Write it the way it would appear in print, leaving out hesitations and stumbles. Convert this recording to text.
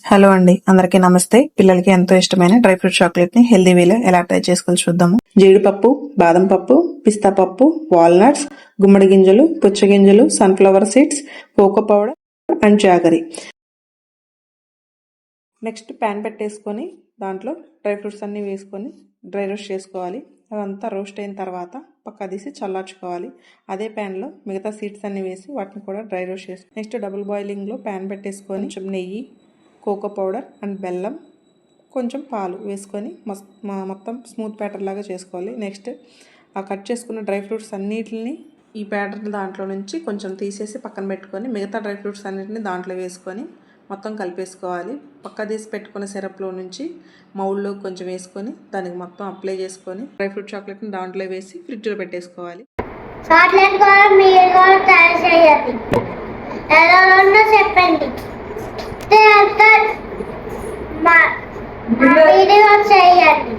Hello అండి, అందరికీ నమస్తే. పిల్లలకి ఎంతో ఇష్టమైన డ్రై ఫ్రూట్ చాక్లెట్ ని హెల్దీ వేలో ఎలా తయారు చేసుకోవాలి చూద్దాము. జీడిపప్పు, బాదం పప్పు, పిస్తా పప్పు, వాల్నట్స్, గుమ్మడి గింజలు, పుచ్చగింజలు, sunflower seeds, cocoa powder and jaggery. Next pan పెట్టేసుకొని దాంట్లో డ్రై ఫ్రూట్స్ అన్ని వేసుకొని డ్రై రోస్ట్ చేసుకోవాలి. అదంతా రోస్ట్ అయిన తర్వాత పక్క తీసి చల్లార్చుకోవాలి. అదే ప్యాన్లో మిగతా సీడ్స్ అన్ని వేసి వాటిని కూడా డ్రై రోస్ట్ చేసుకోవాలి. నెక్స్ట్ డబుల్ బాయిలింగ్లో ప్యాన్ పెట్టేసుకొని కొంచెం నెయ్యి, కోకో పౌడర్ అండ్ బెల్లం, కొంచెం పాలు వేసుకొని మొత్తం స్మూత్ బ్యాటర్ లాగా చేసుకోవాలి. నెక్స్ట్ ఆ కట్ చేసుకున్న డ్రై ఫ్రూట్స్ అన్నిటిని ఈ బ్యాటర్ దాంట్లో నుంచి కొంచెం తీసేసి పక్కన పెట్టుకొని మిగతా డ్రై ఫ్రూట్స్ అన్నిటిని దాంట్లో వేసుకొని మొత్తం కలిపేసుకోవాలి. పక్క తీసి పెట్టుకున్న సిరప్లో నుంచి మౌల్లో కొంచెం వేసుకొని దానికి మొత్తం అప్లై చేసుకొని డ్రై ఫ్రూట్ చాక్లెట్ని దాంట్లో వేసి ఫ్రిడ్జ్లో పెట్టేసుకోవాలి. చాక్లెట్ కూడా మీరు కూడా తయారు చేయాలి. ఎలా ఉందో చెప్పండి. మా వీడియో చేయండి.